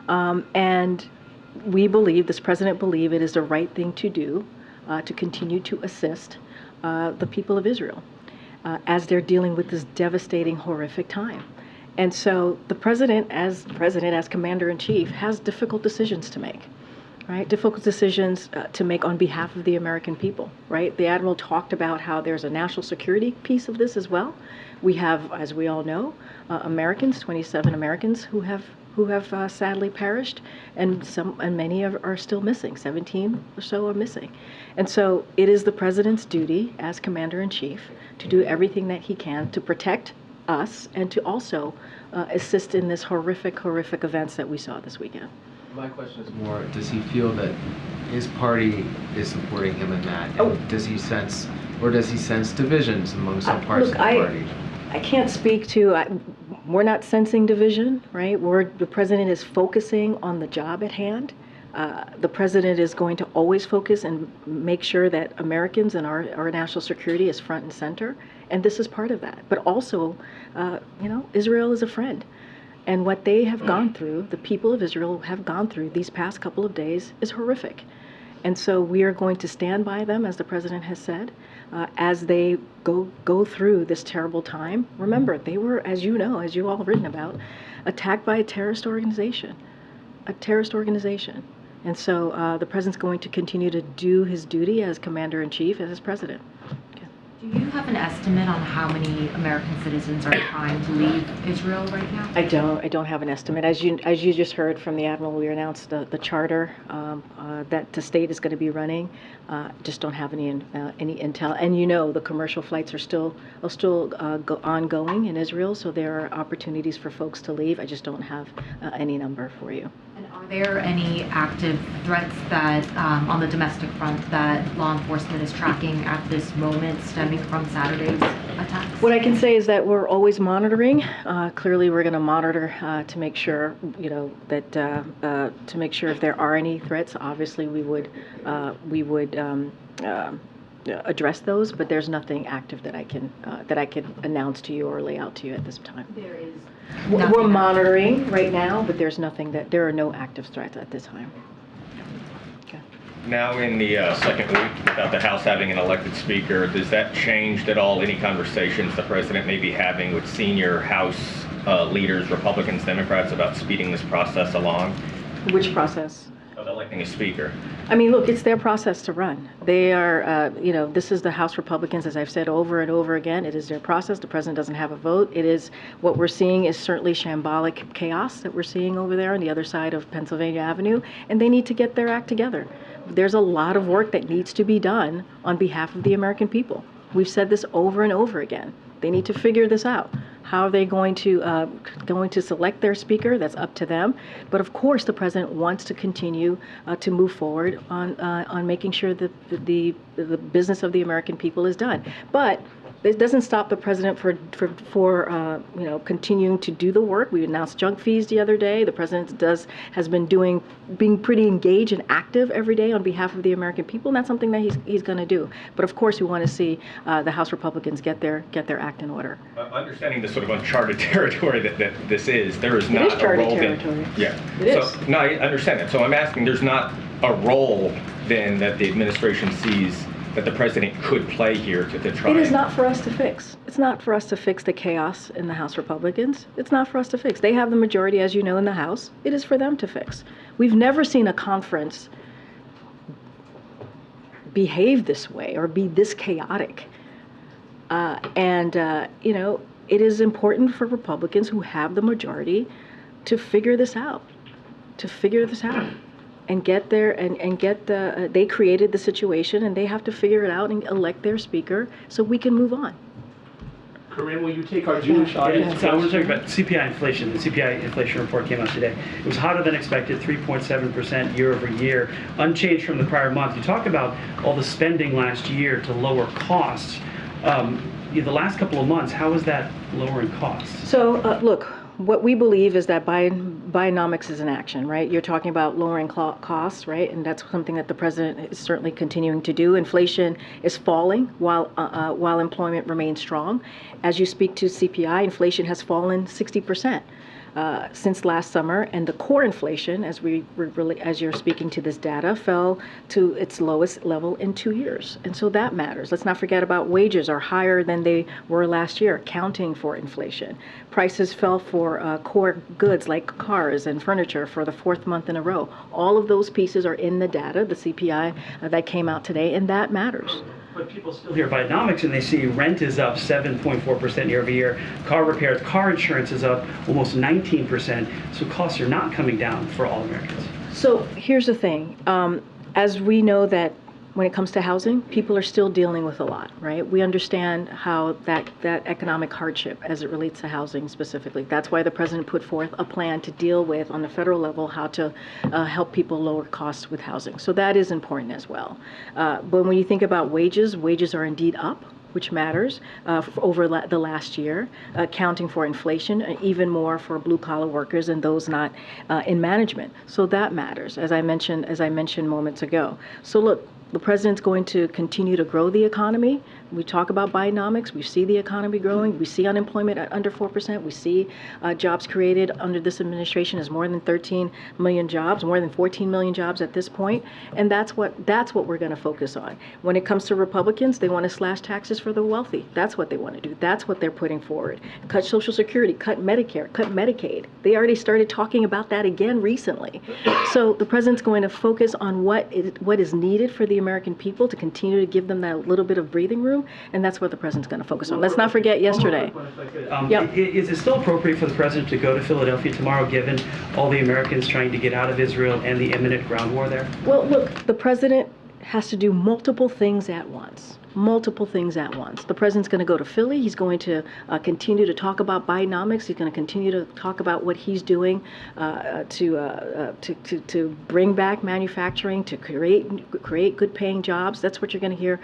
and we believe, this president believe, it is the right thing to do to continue to assist the people of Israel as they're dealing with this devastating, horrific time. And so the president, as commander-in-chief, has difficult decisions to make, right? Difficult decisions to make on behalf of the American people, right? The Admiral talked about how there's a national security piece of this as well. We have, as we all know, Americans, 27 Americans who have sadly perished, and many are still missing. 17 or so are missing. And so it is the president's duty as commander-in-chief to do everything that he can to protect us and to also assist in this horrific events that we saw this weekend. My question is more, does he feel that his party is supporting him in that? And does he sense divisions among some parts of the party? I can't speak to, we're not sensing division, right? The president is focusing on the job at hand. The president is going to always focus and make sure that Americans and our national security is front and center. And this is part of that. But also, Israel is a friend. And what they have gone through, the people of Israel have gone through these past couple of days, is horrific. And so we are going to stand by them, as the president has said, as they go through this terrible time. Remember, they were, as you know, as you all written about, attacked by a terrorist organization. And so the president's going to continue to do his duty as commander-in-chief, as his president. Okay. Do you have an estimate on how many American citizens are trying to leave Israel right now? I don't have an estimate. As you just heard from the Admiral, we announced the charter that the state is going to be running. Just don't have any intel. And the commercial flights are still ongoing in Israel, so there are opportunities for folks to leave. I just don't have any number for you. And are there any active threats that on the domestic front that law enforcement is tracking at this moment stemming from Saturday's attacks? What I can say is that we're always monitoring. Clearly, we're going to monitor to make sure, that to make sure if there are any threats. Obviously, we would address those, but there's nothing active that I can announce to you or lay out to you at this time. There is. We're monitoring right now, but there are no active threats at this time. Now in the second week without the House having an elected speaker, does that change at all any conversations the president may be having with senior House leaders, Republicans, Democrats, about speeding this process along? Which process? Of electing a speaker. I mean, look, it's their process to run. They are, this is the House Republicans, as I've said over and over again. It is their process. The president doesn't have a vote. It is what we're seeing is certainly shambolic chaos that we're seeing over there on the other side of Pennsylvania Avenue, and they need to get their act together. There's a lot of work that needs to be done on behalf of the American people. We've said this over and over again. They need to figure this out. How are they going to select their speaker? That's up to them. But of course, the president wants to continue to move forward on making sure that the business of the American people is done. But it doesn't stop the president for continuing to do the work. We announced junk fees the other day. The president has been being pretty engaged and active every day on behalf of the American people, and that's something that he's going to do. But of course, we want to see the House Republicans get their act in order. Understanding the sort of uncharted territory that this is, there is not it is a role. territory. Yeah. It is. No, I understand that. So I'm asking, there's not a role then that the administration sees that the president could play here to try. It is not for us to fix. It's not for us to fix the chaos in the House Republicans. It's not for us to fix. They have the majority, as you know, in the House. It is for them to fix. We've never seen a conference behave this way or be this chaotic. It is important for Republicans who have the majority to figure this out. And get there and get they created the situation and they have to figure it out and elect their speaker so we can move on. Karine, will you take our Jewish audience? So I want to talk about CPI inflation. The CPI inflation report came out today. It was hotter than expected, 3.7% year over year, unchanged from the prior month. You talk about all the spending last year to lower costs. The last couple of months, how is that lowering costs? So look, what we believe is that Bidenomics is an action, right? You're talking about lowering costs, right? And that's something that the president is certainly continuing to do. Inflation is falling while employment remains strong. As you speak to CPI, inflation has fallen 60%. Since last summer, and the core inflation, as you're speaking to this data, fell to its lowest level in 2 years, and so that matters. Let's not forget about wages are higher than they were last year, accounting for inflation. Prices fell for core goods like cars and furniture for the fourth month in a row. All of those pieces are in the data, the CPI that came out today, and that matters. But people still hear Bidenomics and they see rent is up 7.4% year over year. Car repairs, car insurance is up almost 19%. So costs are not coming down for all Americans. So here's the thing. As we know that when it comes to housing, people are still dealing with a lot, right? We understand how that economic hardship as it relates to housing specifically. That's why the president put forth a plan to deal with, on the federal level, how to help people lower costs with housing. So that is important as well. But when you think about wages are indeed up, which matters over the last year, accounting for inflation, even more for blue-collar workers and those not in management. So that matters, as I mentioned moments ago. So look, the president's going to continue to grow the economy. We talk about Bidenomics. We see the economy growing. We see unemployment at under 4%. We see jobs created under this administration as more than 13 million jobs, more than 14 million jobs at this point. And that's what we're going to focus on. When it comes to Republicans, they want to slash taxes for the wealthy. That's what they want to do. That's what they're putting forward. Cut Social Security, cut Medicare, cut Medicaid. They already started talking about that again recently. So the president's going to focus on what is needed for the the American people, to continue to give them that little bit of breathing room, and that's what the president's going to focus on. Let's not forget yesterday. Is it still appropriate for the president to go to Philadelphia tomorrow, given all the Americans trying to get out of Israel and the imminent ground war there? Well, look, the president has to do multiple things at once. Multiple things at once. The president's going to go to Philly. He's going to continue to talk about Bidenomics. He's going to continue to talk about what he's doing to bring back manufacturing, to create good-paying jobs. That's what you're going to hear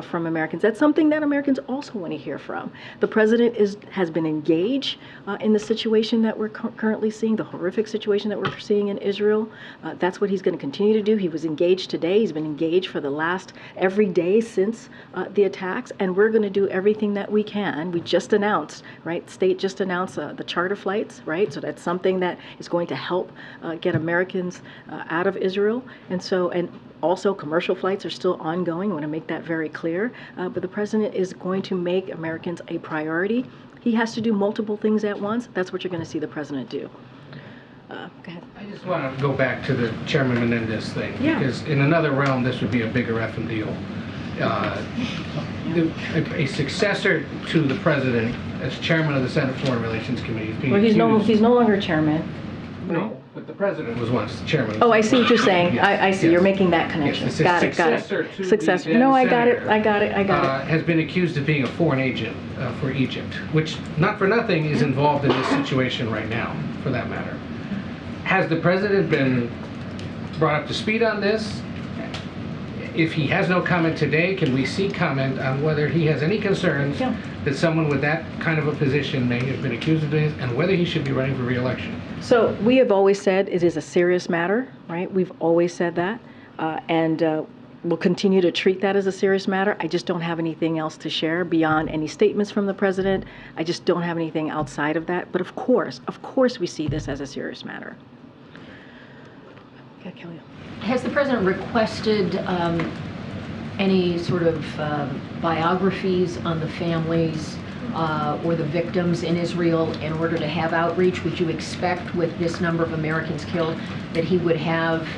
from Americans. That's something that Americans also want to hear from. The president has been engaged in the situation that we're currently seeing, the horrific situation that we're seeing in Israel. That's what he's going to continue to do. He was engaged today. He's been engaged for the last every day since the attacks, and we're going to do everything that we can. We just announced, right? State just announced the charter flights, right? So that's something that is going to help get Americans out of Israel. And also commercial flights are still ongoing. I want to make that very clear. But the president is going to make Americans a priority. He has to do multiple things at once. That's what you're going to see the president do. Go ahead. I just want to go back to the Chairman Menendez thing, because in another realm, this would be a bigger effing deal. A successor to the president as chairman of the Senate Foreign Relations Committee is being accused. He's no longer chairman. No, but the president was once chairman. Oh, I see what you're saying. Yes. I see. Yes. You're making that connection. Yes, got it. Successor. No, I got it. Has been accused of being a foreign agent for Egypt, which, not for nothing, is involved in this situation right now, for that matter. Has the president been brought up to speed on this? If he has no comment today, can we see comment on whether he has any concerns that someone with that kind of a position may have been accused of this, and whether he should be running for re-election? So we have always said it is a serious matter, right? We've always said that, and we'll continue to treat that as a serious matter. I just don't have anything else to share beyond any statements from the president. I just don't have anything outside of that. But of course, we see this as a serious matter. Okay, Kelly. Has the president requested any sort of biographies on the families or the victims in Israel in order to have outreach? Would you expect, with this number of Americans killed, that he would have,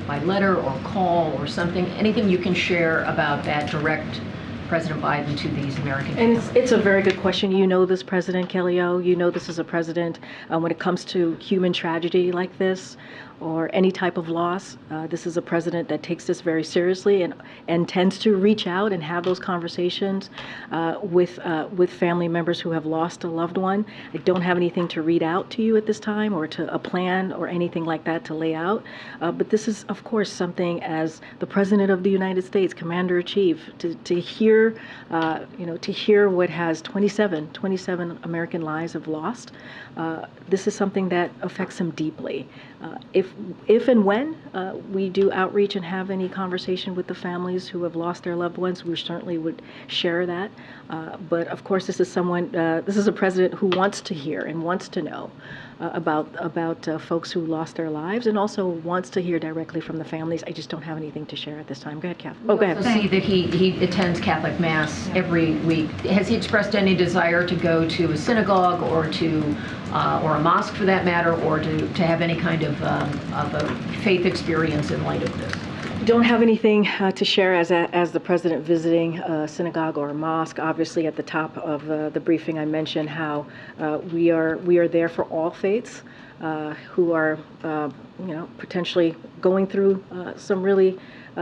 by letter or call or something, anything you can share about that, direct President Biden to these American families? And it's a very good question. You know this President, Kellyo. You know this is a president when it comes to human tragedy like this, or any type of loss. This is a president that takes this very seriously and tends to reach out and have those conversations with family members who have lost a loved one. I don't have anything to read out to you at this time, or to a plan or anything like that to lay out. But this is, of course, something as the President of the United States, Commander-in-Chief, to hear, to hear what has 27 American lives have lost. This is something that affects him deeply. If and when we do outreach and have any conversation with the families who have lost their loved ones, we certainly would share that. But of course, this is a president who wants to hear and wants to know about folks who lost their lives, and also wants to hear directly from the families. I just don't have anything to share at this time. Go ahead, Kath. Oh, go ahead. I see that he attends Catholic Mass every week. Has he expressed any desire to go to a synagogue or a mosque, for that matter, or to have any kind of a faith experience in light of this? Don't have anything to share as the president visiting a synagogue or a mosque. Obviously, at the top of the briefing, I mentioned how we are there for all faiths who are potentially going through some really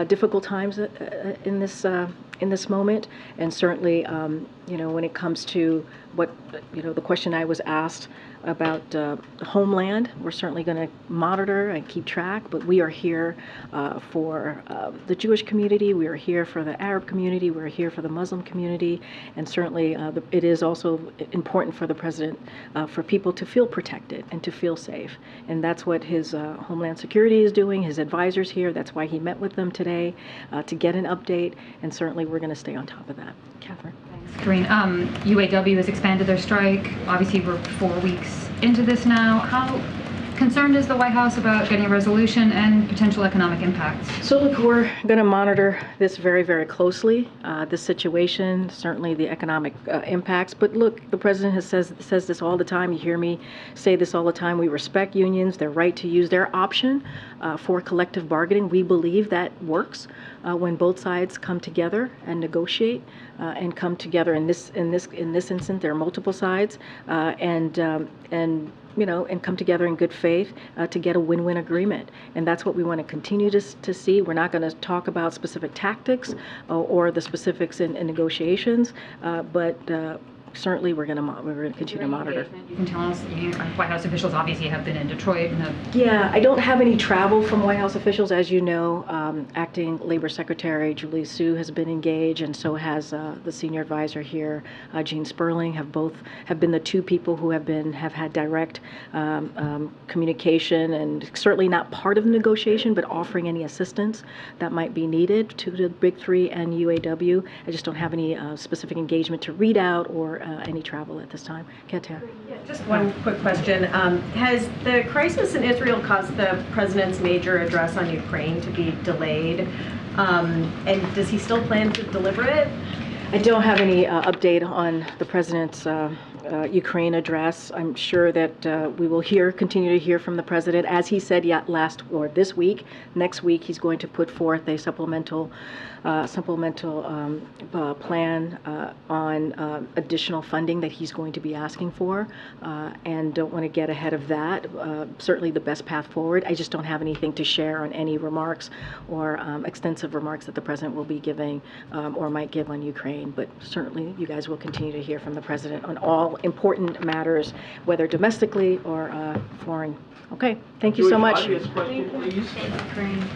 difficult times in this moment. And certainly, when it comes to what the question I was asked about the homeland, we're certainly going to monitor and keep track, but we are here for the Jewish community, we are here for the Arab community, we're here for the Muslim community, and certainly it is also important for the president for people to feel protected and to feel safe. And that's what his Homeland Security is doing, his advisors here. That's why he met with them today to get an update, and certainly we're going to stay on top of that. Catherine. Karine, UAW has expanded their strike. Obviously, we're 4 weeks into this now. How concerned is the White House about getting a resolution and potential economic impacts? So look, we're going to monitor this very, very closely, this situation, certainly the economic impacts. But look, the president says this all the time. You hear me say this all the time. We respect unions, their right to use their option for collective bargaining. We believe that works when both sides come together and negotiate and come together. In this instance, there are multiple sides and come together in good faith to get a win-win agreement. And that's what we want to continue to see. We're not going to talk about specific tactics or the specifics in negotiations, but certainly we're going to continue to monitor. You can tell us, White House officials obviously have been in Detroit and have... Yeah, I don't have any travel from White House officials. As you know, Acting Labor Secretary Julie Su has been engaged, and so has the senior advisor here, Gene Sperling, have been the two people who have had direct communication, and certainly not part of the negotiation, but offering any assistance that might be needed to the Big Three and UAW. I just don't have any specific engagement to read out or any travel at this time. Katia. Yeah, just one quick question. Has the crisis in Israel caused the president's major address on Ukraine to be delayed? And does he still plan to deliver it? I don't have any update on the president's Ukraine address. I'm sure that we will continue to hear from the president. As he said this week, next week he's going to put forth a supplemental plan on additional funding that he's going to be asking for, and don't want to get ahead of that. Certainly the best path forward. I just don't have anything to share on any remarks or extensive remarks that the president will be giving or might give on Ukraine, but certainly you guys will continue to hear from the president on all important matters, whether domestically or foreign. Okay, thank you so much. Audience question, please. Thank you.